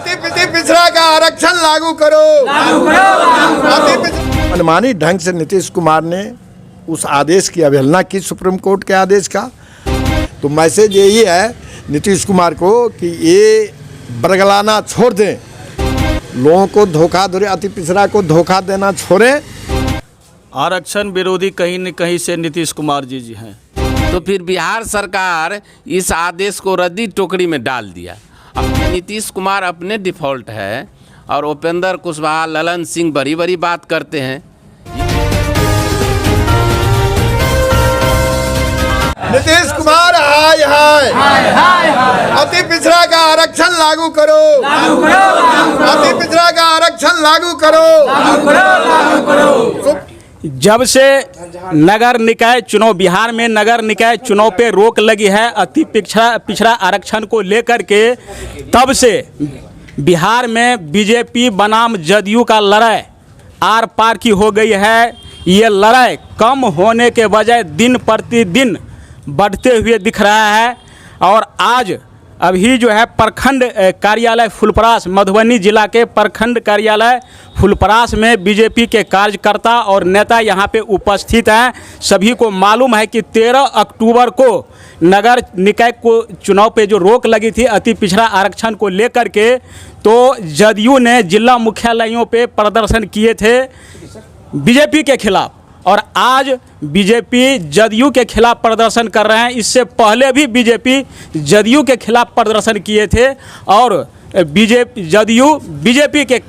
अति पिछड़ा का आरक्षण लागू करो। मनमानी ढंग से नीतीश कुमार ने उस आदेश की अवहेलना की, सुप्रीम कोर्ट के आदेश का। तो मैसेज यही है नीतीश कुमार को कि ये बरगलाना छोड़ दें, लोगों को धोखा दे, अति पिछड़ा को धोखा देना छोड़ें। आरक्षण विरोधी कहीं न कहीं से नीतीश कुमार जी हैं। तो फिर बिहार सरकार इस आदेश को रद्दी टोकरी में डाल दिया। अब नीतीश कुमार अपने डिफ़ॉल्ट है और उपेंद्र कुशवाहा, ललन सिंह बड़ी बड़ी बात करते हैं। नीतीश कुमार हाय हाय, अति पिछड़ा का आरक्षण लागू करो, अति पिछड़ा का आरक्षण लागू करो। जब से नगर निकाय चुनाव, बिहार में नगर निकाय चुनाव पे रोक लगी है अति पिछड़ा आरक्षण को लेकर के, तब से बिहार में बीजेपी बनाम जदयू का लड़ाई आर पार की हो गई है। ये लड़ाई कम होने के बजाय दिन प्रतिदिन बढ़ते हुए दिख रहा है। और आज अभी जो है प्रखंड कार्यालय फुलपरास, मधुबनी जिला के प्रखंड कार्यालय फुलपरास में बीजेपी के कार्यकर्ता और नेता यहाँ पे उपस्थित हैं। सभी को मालूम है कि 13 अक्टूबर को नगर निकाय को चुनाव पे जो रोक लगी थी अति पिछड़ा आरक्षण को लेकर के, तो जदयू ने जिला मुख्यालयों पे प्रदर्शन किए थे बीजेपी के खिलाफ, और आज बीजेपी जदयू के खिलाफ प्रदर्शन कर रहे हैं। इससे पहले भी बीजेपी जदयू के खिलाफ प्रदर्शन किए थे, और जदयू बीजेपी के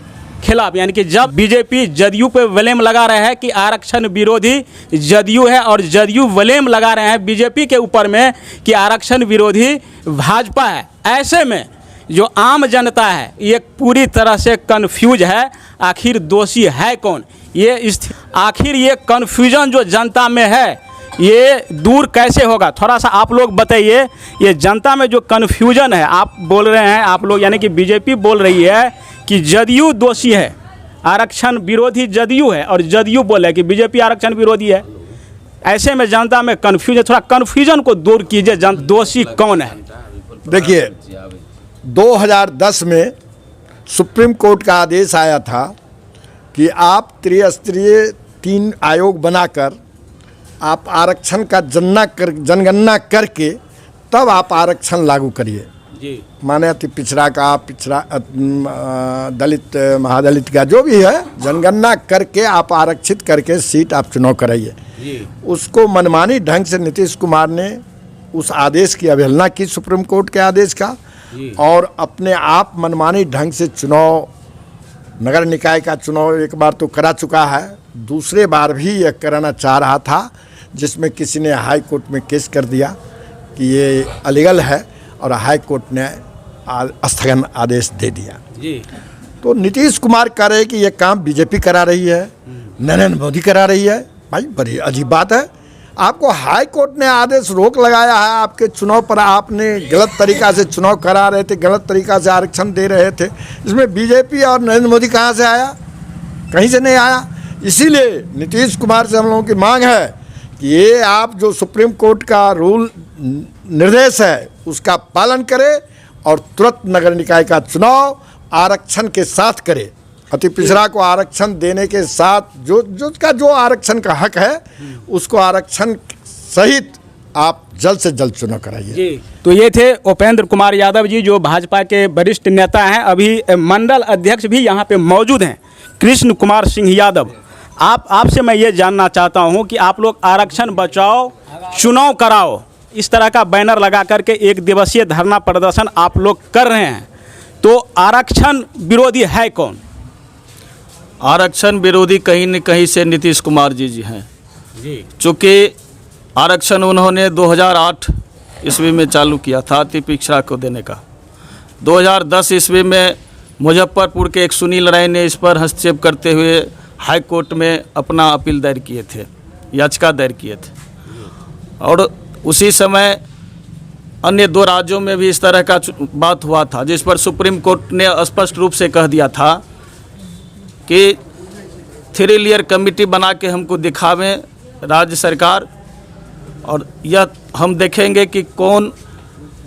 खिलाफ, यानी कि जब बीजेपी जदयू पे ब्लेम लगा रहे हैं कि आरक्षण विरोधी जदयू है, और जदयू ब्लेम लगा रहे हैं बीजेपी के ऊपर में कि आरक्षण विरोधी भाजपा है। ऐसे में जो आम जनता है ये पूरी तरह से कन्फ्यूज है, आखिर दोषी है कौन। आखिर ये कन्फ्यूजन जो जनता में है ये दूर कैसे होगा, थोड़ा सा आप लोग बताइए। ये जनता में जो कन्फ्यूजन है, आप बोल रहे हैं, आप लोग यानी कि बीजेपी बोल रही है कि जदयू दोषी है, आरक्षण विरोधी जदयू है, और जदयू बोले कि बीजेपी आरक्षण विरोधी है। ऐसे में जनता में कन्फ्यूजन, थोड़ा कन्फ्यूजन को दूर कीजिए, दोषी कौन है। देखिए 2010 में सुप्रीम कोर्ट का आदेश आया था कि आप त्रिस्तरीय 3 आयोग बनाकर आप आरक्षण का जनगणना करके तब आप आरक्षण लागू करिए जी। माने अति पिछड़ा का, पिछड़ा दलित, महादलित का जो भी है, जनगणना करके आप आरक्षित करके सीट आप चुनाव कराइए। उसको मनमानी ढंग से नीतीश कुमार ने उस आदेश की अवहेलना की, सुप्रीम कोर्ट के आदेश का, और अपने आप मनमानी ढंग से चुनाव, नगर निकाय का चुनाव एक बार तो करा चुका है, दूसरे बार भी यह कराना चाह रहा था, जिसमें किसी ने हाई कोर्ट में केस कर दिया कि ये अलीगल है, और हाई कोर्ट ने स्थगन आदेश दे दिया जी। तो नीतीश कुमार कह रहे कि यह काम बीजेपी करा रही है, नरेंद्र मोदी करा रही है। भाई बड़ी अजीब बात है। आपको हाई कोर्ट ने आदेश रोक लगाया है, आपके चुनाव पर आपने गलत तरीका से चुनाव करा रहे थे, गलत तरीका से आरक्षण दे रहे थे। इसमें बीजेपी और नरेंद्र मोदी कहाँ से आया? कहीं से नहीं आया। इसीलिए नीतीश कुमार से हम लोगों की मांग है कि ये आप जो सुप्रीम कोर्ट का रूल निर्देश है उसका पालन करें, और तुरंत नगर निकाय का चुनाव आरक्षण के साथ करें। अति पिछड़ा को आरक्षण देने के साथ जो आरक्षण का हक है उसको आरक्षण सहित आप जल्द से जल्द चुनाव कराइए। तो ये थे उपेंद्र कुमार यादव जी, जो भाजपा के वरिष्ठ नेता हैं। अभी मंडल अध्यक्ष भी यहाँ पे मौजूद हैं, कृष्ण कुमार सिंह यादव। आपसे मैं ये जानना चाहता हूँ कि आप लोग आरक्षण बचाओ, चुनाव कराओ, इस तरह का बैनर लगा करके 1 दिवसीय धरना प्रदर्शन आप लोग कर रहे हैं, तो आरक्षण विरोधी है कौन? आरक्षण विरोधी कहीं न कहीं से नीतीश कुमार जी हैं जी। चूँकि आरक्षण उन्होंने 2008 ईस्वी में चालू किया था अति पिछड़ा को देने का। 2010 ईस्वी में मुजफ्फरपुर के एक सुनील राय ने इस पर हस्तक्षेप करते हुए हाई कोर्ट में अपना अपील दायर किए थे, याचिका दायर किए थे, और उसी समय अन्य 2 राज्यों में भी इस तरह का बात हुआ था, जिस पर सुप्रीम कोर्ट ने स्पष्ट रूप से कह दिया था कि 3 लेयर कमेटी बना के हमको दिखावें राज्य सरकार, और यह हम देखेंगे कि कौन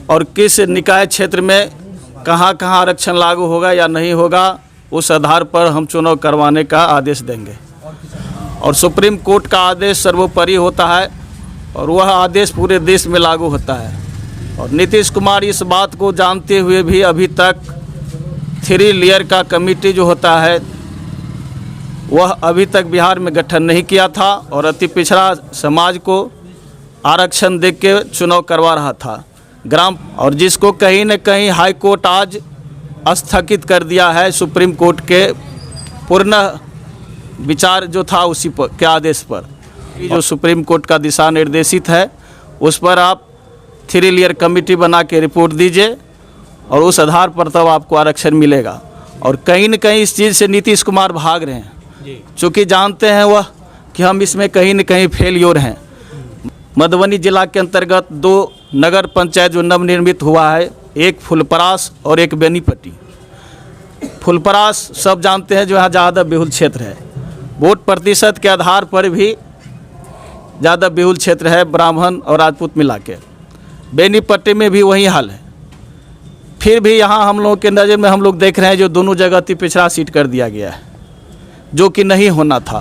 और किस निकाय क्षेत्र में कहाँ कहाँ आरक्षण लागू होगा या नहीं होगा, उस आधार पर हम चुनाव करवाने का आदेश देंगे। और सुप्रीम कोर्ट का आदेश सर्वोपरि होता है और वह आदेश पूरे देश में लागू होता है। और नीतीश कुमार इस बात को जानते हुए भी अभी तक 3 लेयर का कमेटी जो होता है वह अभी तक बिहार में गठन नहीं किया था और अति पिछड़ा समाज को आरक्षण दे के चुनाव करवा रहा था ग्राम, और जिसको कहीं न कहीं हाई कोर्ट आज स्थगित कर दिया है सुप्रीम कोर्ट के पूर्ण विचार जो था उसी पर के आदेश पर। जो सुप्रीम कोर्ट का दिशा निर्देशित है उस पर आप 3 लेयर कमेटी बना के रिपोर्ट दीजिए और उस आधार पर तब आपको आरक्षण मिलेगा। और कहीं न कहीं इस चीज़ से नीतीश कुमार भाग रहे हैं, चूँकि जानते हैं वह कि हम इसमें कहीं न कहीं फेल्योर हैं। मधुबनी जिला के अंतर्गत 2 नगर पंचायत जो नवनिर्मित हुआ है, एक फुलपरास और एक बेनीपट्टी। फुलपरास सब जानते हैं जो यहाँ ज़्यादा बहुल क्षेत्र है, वोट प्रतिशत के आधार पर भी ज़्यादा बहुल क्षेत्र है ब्राह्मण और राजपूत मिला के। बेनीपट्टी में भी वही हाल है। फिर भी यहाँ हम लोगों के नज़र में हम लोग देख रहे हैं जो दोनों जगह अति पिछड़ा सीट कर दिया गया है, जो कि नहीं होना था।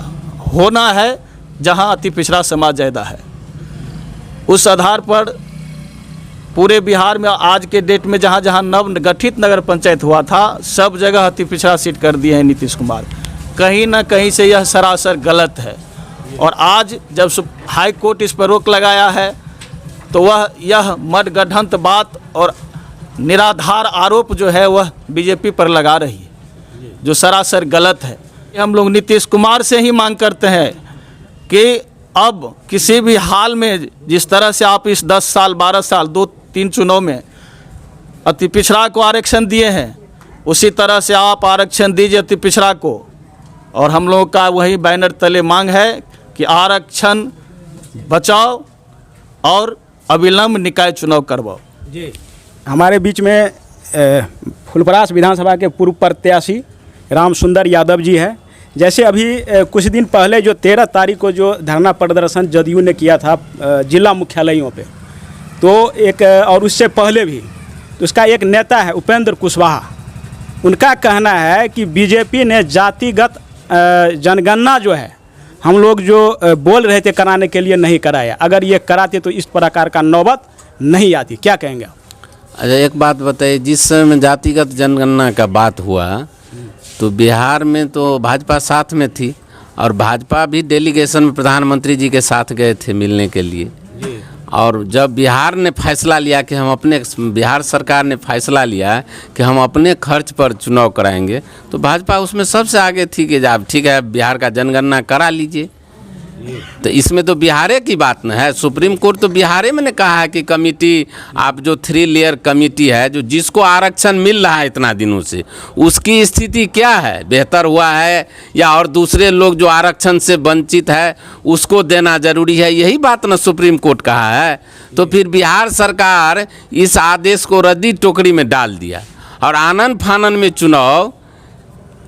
होना है जहाँ अति पिछड़ा समाज ज़्यादा है। उस आधार पर पूरे बिहार में आज के डेट में जहाँ जहाँ नव गठित नगर पंचायत हुआ था सब जगह अति पिछड़ा सीट कर दिए हैं नीतीश कुमार। कहीं ना कहीं से यह सरासर गलत है। और आज जब हाई कोर्ट इस पर रोक लगाया है तो वह यह मडगढ़ंत बात और निराधार आरोप जो है वह बीजेपी पर लगा रही है, जो सरासर गलत है। हम लोग नीतीश कुमार से ही मांग करते हैं कि अब किसी भी हाल में जिस तरह से आप इस 10 साल 12 साल 2-3 चुनाव में अति पिछड़ा को आरक्षण दिए हैं, उसी तरह से आप आरक्षण दीजिए अति पिछड़ा को। और हम लोगों का वही बैनर तले मांग है कि आरक्षण बचाओ और अविलंब निकाय चुनाव करवाओ। जी, हमारे बीच में फुलपरास विधानसभा के पूर्व प्रत्याशी राम सुंदर यादव जी है। जैसे अभी कुछ दिन पहले जो 13 तारीख को जो धरना प्रदर्शन जदयू ने किया था जिला मुख्यालयों पे, तो एक और उससे पहले भी तो उसका एक नेता है उपेंद्र कुशवाहा, उनका कहना है कि बीजेपी ने जातिगत जनगणना जो है हम लोग जो बोल रहे थे कराने के लिए नहीं कराया। अगर ये कराते तो इस प्रकार का नौबत नहीं आती। क्या कहेंगे? अच्छा, एक बात बताइए, जिस समय जातिगत जनगणना का बात हुआ तो बिहार में तो भाजपा साथ में थी और भाजपा भी डेलीगेशन में प्रधानमंत्री जी के साथ गए थे मिलने के लिए। और जब बिहार ने फैसला लिया कि हम अपने बिहार सरकार ने फैसला लिया कि हम अपने खर्च पर चुनाव कराएंगे तो भाजपा उसमें सबसे आगे थी कि आप ठीक है बिहार का जनगणना करा लीजिए। तो इसमें तो बिहारे की बात न है, सुप्रीम कोर्ट तो बिहारे में ने कहा है कि कमेटी आप जो 3 लेयर कमेटी है जो जिसको आरक्षण मिल रहा है इतना दिनों से उसकी स्थिति क्या है, बेहतर हुआ है या और दूसरे लोग जो आरक्षण से वंचित है उसको देना जरूरी है, यही बात ना सुप्रीम कोर्ट कहा है। तो फिर बिहार सरकार इस आदेश को रद्दी टोकरी में डाल दिया और आनन फानन में चुनाव।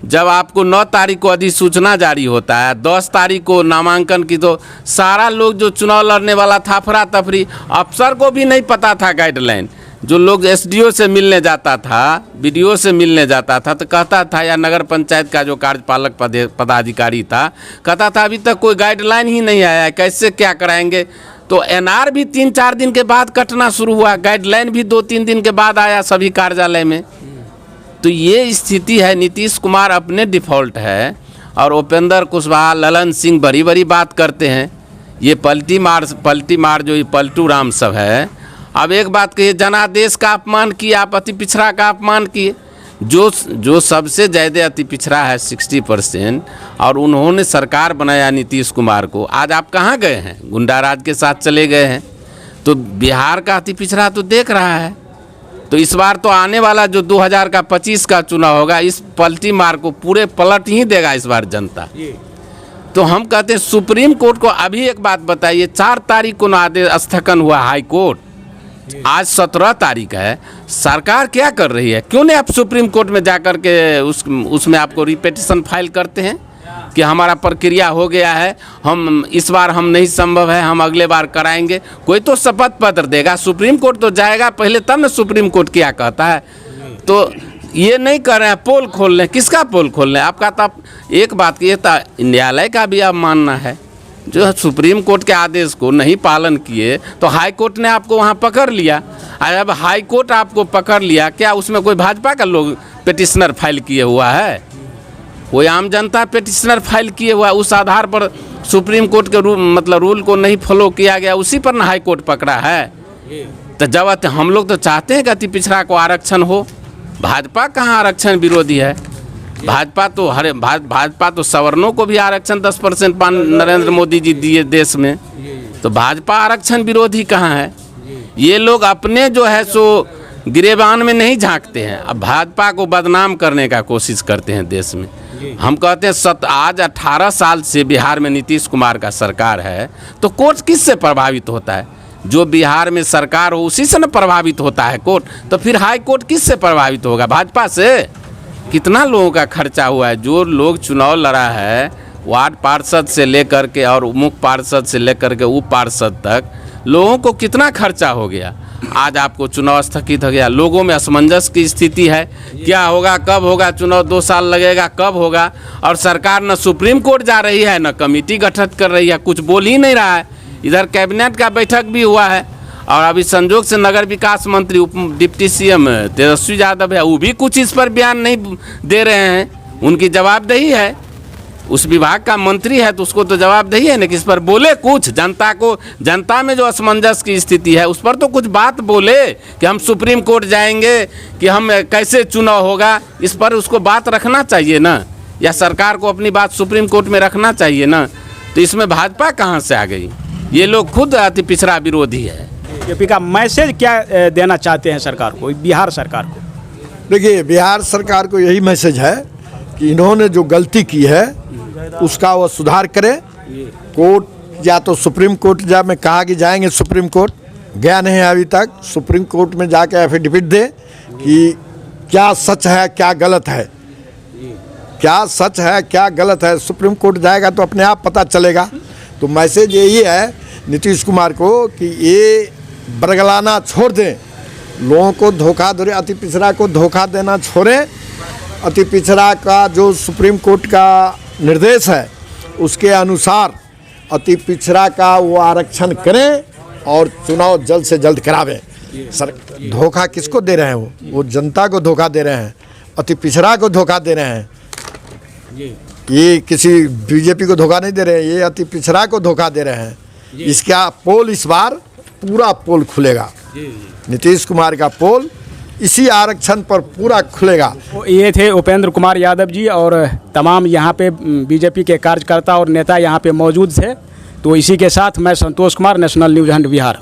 जब आपको 9 तारीख को अधिसूचना जारी होता है, 10 तारीख को नामांकन की, तो सारा लोग जो चुनाव लड़ने वाला था अफरा तफरी, अफसर को भी नहीं पता था गाइडलाइन। जो लोग एसडीओ से मिलने जाता था, बीडीओ से मिलने जाता था तो कहता था, या नगर पंचायत का जो कार्यपालक पदाधिकारी था कहता था अभी तक कोई गाइडलाइन ही नहीं आया है, कैसे क्या कराएंगे। तो एनआर भी 3-4 दिन के बाद कटना शुरू हुआ, गाइडलाइन भी 2-3 दिन के बाद आया सभी कार्यालय में। तो ये स्थिति है। नीतीश कुमार अपने डिफ़ॉल्ट है और उपेंद्र कुशवाहा ललन सिंह बड़ी बड़ी बात करते हैं। ये पलटी मार जो ये पलटू राम सब है। अब एक बात कहिए, जनादेश का अपमान किए आप, अति पिछड़ा का अपमान किए। जो सबसे ज़्यादा अति पिछड़ा है 60%, और उन्होंने सरकार बनाया नीतीश कुमार को। आज आप कहाँ गए हैं? गुंडा राज के साथ चले गए हैं। तो बिहार का अति पिछड़ा तो देख रहा है। तो इस बार तो आने वाला जो 2025 का चुनाव होगा इस पलटी मार को पूरे पलट ही देगा इस बार जनता। तो हम कहते हैं सुप्रीम कोर्ट को अभी एक बात बताइए, 4 तारीख को आदेश स्थगन हुआ हाई कोर्ट, आज 17 तारीख है, सरकार क्या कर रही है? क्यों नहीं आप सुप्रीम कोर्ट में जाकर के उसमें आपको रिपिटीशन फाइल करते हैं कि हमारा प्रक्रिया हो गया है, हम इस बार हम नहीं संभव है, हम अगले बार कराएंगे। कोई तो शपथ पत्र देगा, सुप्रीम कोर्ट तो जाएगा पहले तब ना सुप्रीम कोर्ट क्या कहता है। तो ये नहीं कर रहे हैं, पोल खोल रहे हैं। किसका पोल खोल रहे हैं? आपका तो एक बात की न्यायालय का भी आप मानना है, जो सुप्रीम कोर्ट के आदेश को नहीं पालन किए तो हाई कोर्ट ने आपको वहाँ पकड़ लिया। अब हाई कोर्ट आपको पकड़ लिया, क्या उसमें कोई भाजपा का लोग पिटिशनर फाइल किए हुआ है? कोई आम जनता पिटिशनर फाइल किए हुआ है। उस आधार पर सुप्रीम कोर्ट के रूल को नहीं फॉलो किया गया, उसी पर ना हाई कोर्ट पकड़ा है। तो जब हम लोग तो चाहते हैं कि अति पिछड़ा को आरक्षण हो। भाजपा कहाँ आरक्षण विरोधी है? भाजपा तो सवर्णों को भी आरक्षण 10% नरेंद्र मोदी जी दिए देश में। तो भाजपा आरक्षण विरोधी कहाँ है? ये लोग अपने जो है सो गिरेबान में नहीं झांकते हैं, अब भाजपा को बदनाम करने का कोशिश करते हैं देश में। हम कहते हैं आज 18 साल से बिहार में नीतीश कुमार का सरकार है, तो कोर्ट किससे प्रभावित होता है? जो बिहार में सरकार हो उसी से न प्रभावित होता है कोर्ट। तो फिर हाई कोर्ट किससे प्रभावित होगा? भाजपा से। कितना लोगों का खर्चा हुआ है? जो लोग चुनाव लड़ा है, वार्ड पार्षद से लेकर के और मुख्य पार्षद से लेकर के उप पार्षद तक, लोगों को कितना खर्चा हो गया। आज आपको चुनाव स्थगित हो गया, लोगों में असमंजस की स्थिति है। क्या होगा, कब होगा चुनाव? 2 साल लगेगा, कब होगा? और सरकार न सुप्रीम कोर्ट जा रही है, न कमेटी गठित कर रही है, कुछ बोल ही नहीं रहा है। इधर कैबिनेट का बैठक भी हुआ है और अभी संजोग से नगर विकास मंत्री डिप्टी सीएम तेजस्वी यादव है, वो भी कुछ इस पर बयान नहीं दे रहे हैं। उनकी जवाबदेही है, उस विभाग का मंत्री है तो उसको तो जवाबदेही है ना कि इस पर बोले कुछ। जनता में जो असमंजस की स्थिति है उस पर तो कुछ बात बोले कि हम सुप्रीम कोर्ट जाएंगे, कि हम कैसे चुनाव होगा, इस पर उसको बात रखना चाहिए ना, या सरकार को अपनी बात सुप्रीम कोर्ट में रखना चाहिए ना। तो इसमें भाजपा कहाँ से आ गई? ये लोग खुद अति पिछड़ा विरोधी है। बीजेपी का मैसेज क्या देना चाहते हैं सरकार को, बिहार सरकार को? देखिए, बिहार सरकार को यही मैसेज है कि इन्होंने जो गलती की है उसका वो सुधार करे। कोर्ट या तो सुप्रीम कोर्ट में कहा कि जाएंगे, सुप्रीम कोर्ट गया नहीं है अभी तक। सुप्रीम कोर्ट में जाके एफिडेविट दे कि क्या सच है क्या गलत है, क्या सच है क्या गलत है। सुप्रीम कोर्ट जाएगा तो अपने आप पता चलेगा। तो मैसेज यही है नीतीश कुमार को कि ये बरगलाना छोड़ दें, लोगों को धोखा दे, अति पिछड़ा को धोखा देना छोड़ें। अति पिछड़ा का जो सुप्रीम कोर्ट का निर्देश है उसके अनुसार अति पिछड़ा का वो आरक्षण करें और चुनाव जल्द से जल्द करावें। सर, धोखा किसको दे रहे हैं? वो जनता को धोखा दे रहे हैं, अति पिछड़ा को धोखा दे रहे हैं। ये किसी बीजेपी को धोखा नहीं दे रहे हैं, ये अति पिछड़ा को धोखा दे रहे हैं। इसका पोल इस बार पूरा पोल खुलेगा। नीतीश कुमार का पोल इसी आरक्षण पर पूरा खुलेगा। ये थे उपेंद्र कुमार यादव जी और तमाम यहाँ पे बीजेपी के कार्यकर्ता और नेता यहाँ पे मौजूद थे। तो इसी के साथ मैं संतोष कुमार, नेशनल न्यूज़ 100 बिहार।